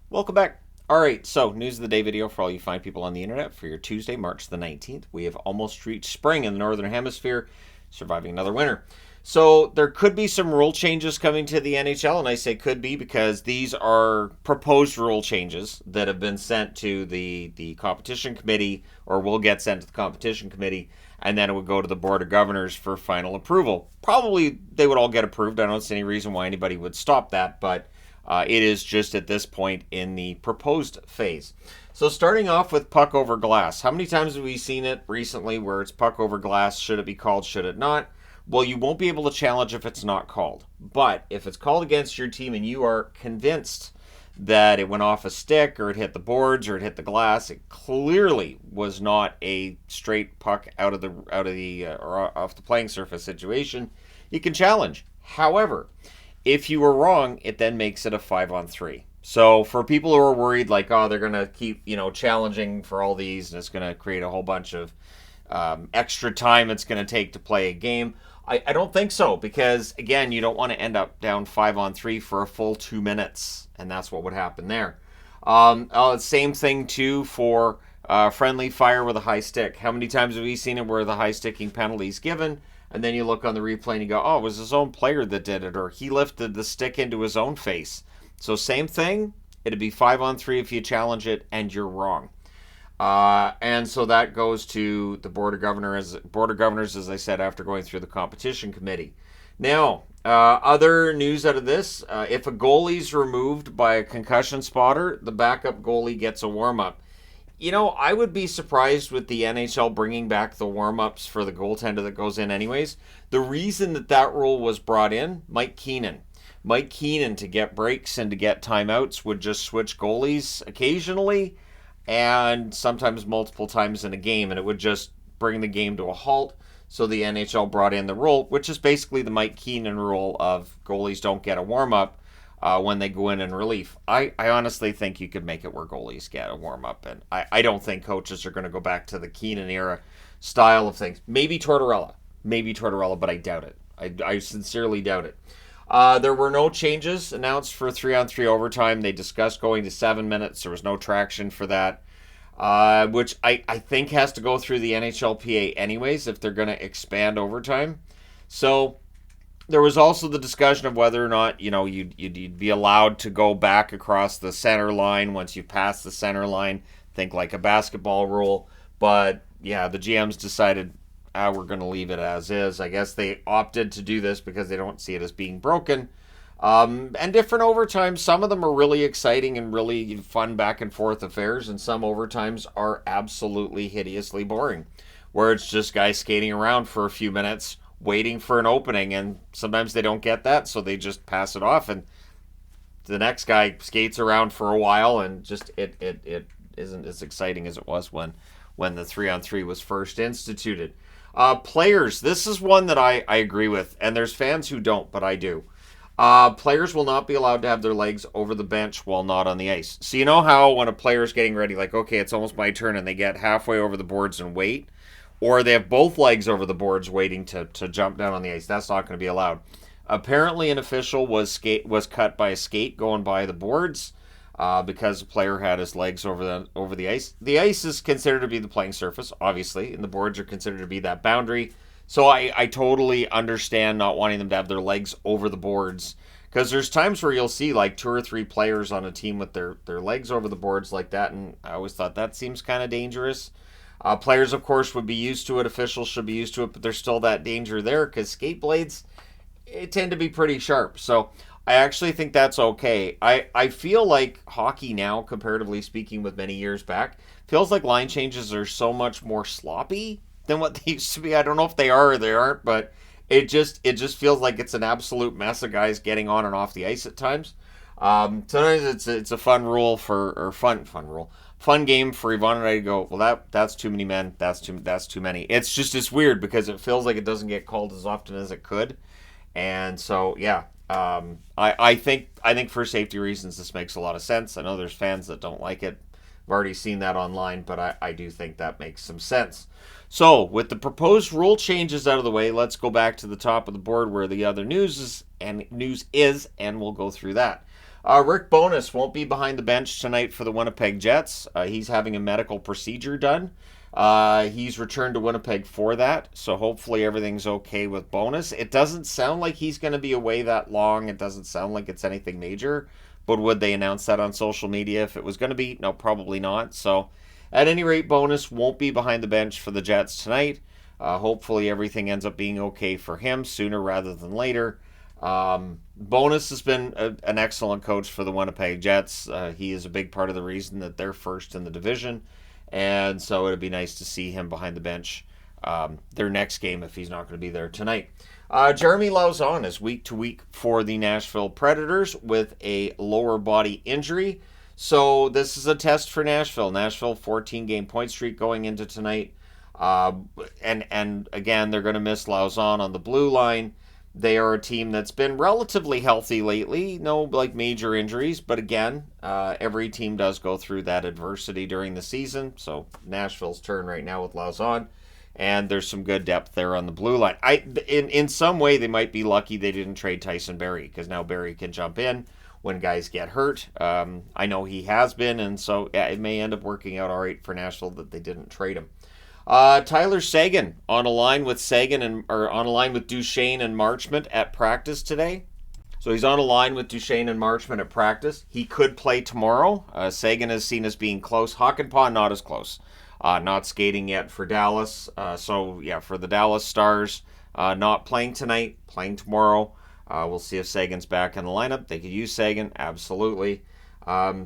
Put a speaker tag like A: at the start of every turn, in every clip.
A: Welcome back. All right, so news of the day video for all you fine people on the internet for your Tuesday, March the 19th. We have almost reached spring in the Northern Hemisphere, surviving another winter. So there could be some rule changes coming to the NHL, and I say could be because these are proposed rule changes that have been sent to the competition committee, or will get sent to the competition committee, and then it would go to the board of governors for final approval. Probably they would all get approved. I don't see any reason why anybody would stop that, but it is just at this point in the proposed phase. So starting off with puck over glass. How many times have we seen it recently where it's puck over glass? Should it be called? Should it not? Well, you won't be able to challenge if it's not called. But if it's called against your team and you are convinced that it went off a stick or it hit the boards or it hit the glass, it clearly was not a straight puck or off the playing surface situation, you can challenge. However, if you were wrong, it then makes it a 5-on-3. So for people who are worried, like, oh, they're going to keep, challenging for all these, and it's going to create a whole bunch of extra time it's going to take to play a game, I don't think so, because, again, you don't want to end up down 5-on-3 for a full 2 minutes, and that's what would happen there. Same thing, too, for friendly fire with a high stick. How many times have we seen it where the high sticking penalty is given? And then you look on the replay and you go, oh, it was his own player that did it, or he lifted the stick into his own face. So same thing, it'd be 5-on-3 if you challenge it and you're wrong. And so that goes to the Board of Governors, as I said, after going through the competition committee. Now, other news out of this, if a goalie's removed by a concussion spotter, the backup goalie gets a warm-up. I would be surprised with the NHL bringing back the warm-ups for the goaltender that goes in anyways. The reason that rule was brought in, Mike Keenan, to get breaks and to get timeouts, would just switch goalies occasionally and sometimes multiple times in a game, and it would just bring the game to a halt. So the NHL brought in the rule, which is basically the Mike Keenan rule of goalies don't get a warm-up when they go in relief. I honestly think you could make it where goalies get a warm-up, and I don't think coaches are going to go back to the Keenan era style of things. Maybe Tortorella, but I doubt it. I sincerely doubt it. There were no changes announced for 3-on-3 overtime. They discussed going to 7 minutes. There was no traction for that, which I think has to go through the NHLPA anyways if they're going to expand overtime. So there was also the discussion of whether or not, you'd be allowed to go back across the center line once you pass the center line. Think like a basketball rule. But, yeah, the GMs decided, we're going to leave it as is. I guess they opted to do this because they don't see it as being broken. And different overtimes, some of them are really exciting and really fun back and forth affairs, and some overtimes are absolutely hideously boring, where it's just guys skating around for a few minutes waiting for an opening, and sometimes they don't get that, so they just pass it off, and the next guy skates around for a while, and just it isn't as exciting as it was when the 3-on-3 was first instituted. Players, this is one that I agree with, and there's fans who don't, but I do. Players will not be allowed to have their legs over the bench while not on the ice. So you know how when a player's getting ready, like, okay, it's almost my turn, and they get halfway over the boards and wait, or they have both legs over the boards waiting to jump down on the ice. That's not going to be allowed. Apparently, an official was cut by a skate going by the boards because the player had his legs over the ice. The ice is considered to be the playing surface, obviously, and the boards are considered to be that boundary. So I totally understand not wanting them to have their legs over the boards, because there's times where you'll see like 2 or 3 players on a team with their legs over the boards like that, and I always thought that seems kind of dangerous. Players, of course, would be used to it. Officials should be used to it, but there's still that danger there because skate blades tend to be pretty sharp. So I actually think that's okay. I feel like hockey now, comparatively speaking with many years back, feels like line changes are so much more sloppy than what they used to be. I don't know if they are or they aren't, but it just feels like it's an absolute mess of guys getting on and off the ice at times. Sometimes it's a fun game for Yvonne and I to go, well, that's too many men, that's too many. It's weird because it feels like it doesn't get called as often as it could. And so, yeah, I think for safety reasons this makes a lot of sense. I know there's fans that don't like it. I've already seen that online, but I do think that makes some sense. So, with the proposed rule changes out of the way, let's go back to the top of the board where the other news is, and we'll go through that. Rick Bowness won't be behind the bench tonight for the Winnipeg Jets. He's having a medical procedure done. He's returned to Winnipeg for that, so hopefully everything's okay with Bowness. It doesn't sound like he's going to be away that long. It doesn't sound like it's anything major, but would they announce that on social media if it was going to be? No, probably not. So at any rate, Bowness won't be behind the bench for the Jets tonight. Hopefully everything ends up being okay for him sooner rather than later. Bowness has been an excellent coach for the Winnipeg Jets. He is a big part of the reason that they're first in the division, and so it'd be nice to see him behind the bench their next game if he's not going to be there tonight. Jeremy Lauzon is week to week for the Nashville Predators with a lower body injury. So this is a test for Nashville. Nashville 14-game point streak going into tonight. And again, they're going to miss Lauzon on the blue line. They are a team that's been relatively healthy lately. No like major injuries, but again, every team does go through that adversity during the season. So Nashville's turn right now with Lauzon, and there's some good depth there on the blue line. In some way, they might be lucky they didn't trade Tyson Barrie, because now Barrie can jump in when guys get hurt. I know he has been, and so yeah, it may end up working out all right for Nashville that they didn't trade him. Tyler Seguin on a line with Duchesne and Marchment at practice today. So he's on a line with Duchesne and Marchment at practice. He could play tomorrow. Seguin is seen as being close. Hakanpää not as close. Not skating yet for Dallas. So yeah, for the Dallas Stars, not playing tonight, playing tomorrow. We'll see if Seguin's back in the lineup. They could use Seguin, absolutely.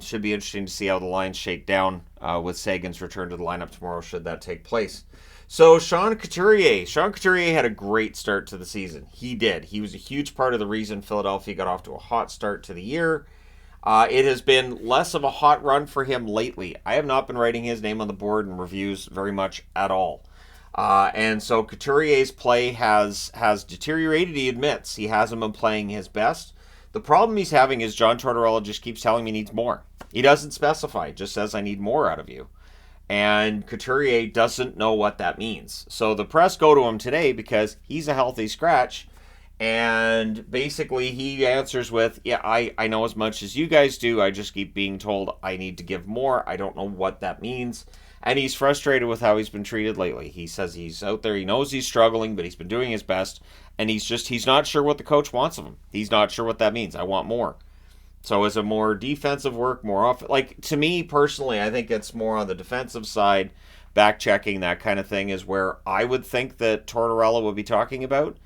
A: Should be interesting to see how the lines shake down with Seguin's return to the lineup tomorrow, should that take place. So Sean Couturier. Sean Couturier had a great start to the season. He did. He was a huge part of the reason Philadelphia got off to a hot start to the year. It has been less of a hot run for him lately. I have not been writing his name on the board in reviews very much at all. And so Couturier's play has deteriorated, he admits. He hasn't been playing his best. The problem he's having is John Tortorella just keeps telling me he needs more. He doesn't specify, just says, I need more out of you. And Couturier doesn't know what that means. So the press go to him today because he's a healthy scratch. And basically he answers with, yeah, I know as much as you guys do. I just keep being told I need to give more. I don't know what that means. And he's frustrated with how he's been treated lately. He says he's out there, he knows he's struggling, but he's been doing his best. And he's not sure what the coach wants of him. He's not sure what that means. I want more. So is it more defensive work, more off? Like, to me personally, I think it's more on the defensive side, back checking, that kind of thing is where I would think that Tortorella would be talking about,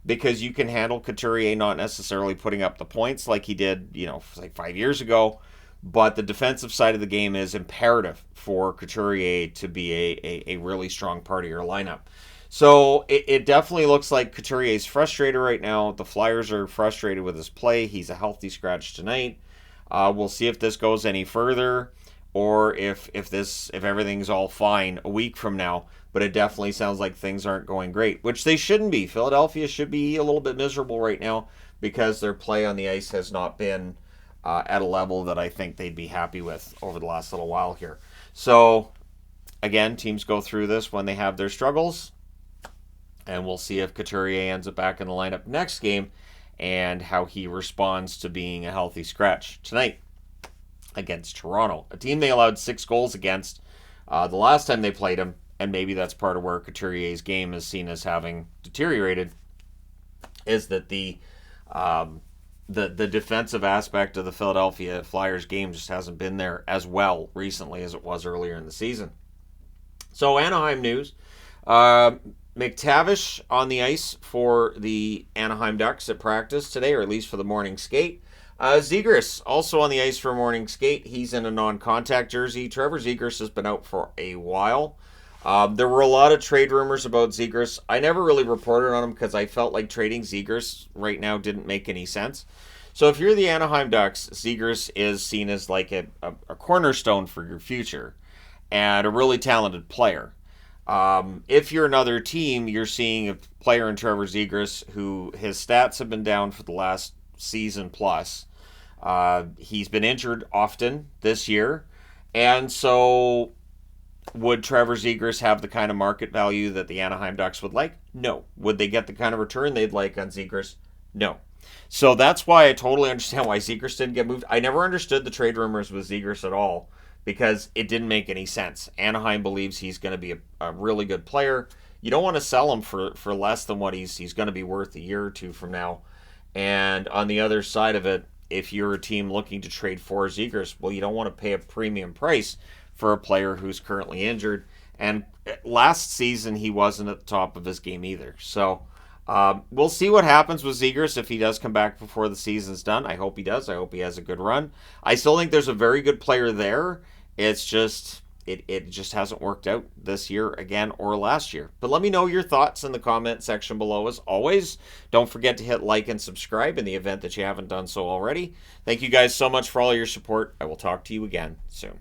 A: because you can handle Couturier not necessarily putting up the points like he did, like 5 years ago, but the defensive side of the game is imperative for Couturier to be a really strong part of your lineup. So it definitely looks like Couturier is frustrated right now. The Flyers are frustrated with his play. He's a healthy scratch tonight. We'll see if this goes any further, or if everything's all fine a week from now. But it definitely sounds like things aren't going great, which they shouldn't be. Philadelphia should be a little bit miserable right now because their play on the ice has not been at a level that I think they'd be happy with over the last little while here. So again, teams go through this when they have their struggles. And we'll see if Couturier ends up back in the lineup next game and how he responds to being a healthy scratch tonight against Toronto, a team they allowed 6 goals against the last time they played him. And maybe that's part of where Couturier's game is seen as having deteriorated, is that the defensive aspect of the Philadelphia Flyers game just hasn't been there as well recently as it was earlier in the season. So Anaheim news. McTavish on the ice for the Anaheim Ducks at practice today, or at least for the morning skate. Zegras also on the ice for morning skate. He's in a non-contact jersey. Trevor Zegras has been out for a while. There were a lot of trade rumors about Zegras. I never really reported on him because I felt like trading Zegras right now didn't make any sense. So if you're the Anaheim Ducks, Zegras is seen as like a cornerstone for your future and a really talented player. If you're another team, you're seeing a player in Trevor Zegras who his stats have been down for the last season plus. He's been injured often this year. And so would Trevor Zegras have the kind of market value that the Anaheim Ducks would like? No. Would they get the kind of return they'd like on Zegras? No. So that's why I totally understand why Zegras didn't get moved. I never understood the trade rumors with Zegras at all because it didn't make any sense. Anaheim believes he's going to be a really good player. You don't want to sell him for less than what he's going to be worth a year or two from now. And on the other side of it, if you're a team looking to trade for Zegras, well, you don't want to pay a premium price for a player who's currently injured. And last season, he wasn't at the top of his game either. So we'll see what happens with Zegras if he does come back before the season's done. I hope he does. I hope he has a good run. I still think there's a very good player there. It's just it just hasn't worked out this year again or last year. But let me know your thoughts in the comment section below. As always, don't forget to hit like and subscribe in the event that you haven't done so already. Thank you guys so much for all your support. I will talk to you again soon.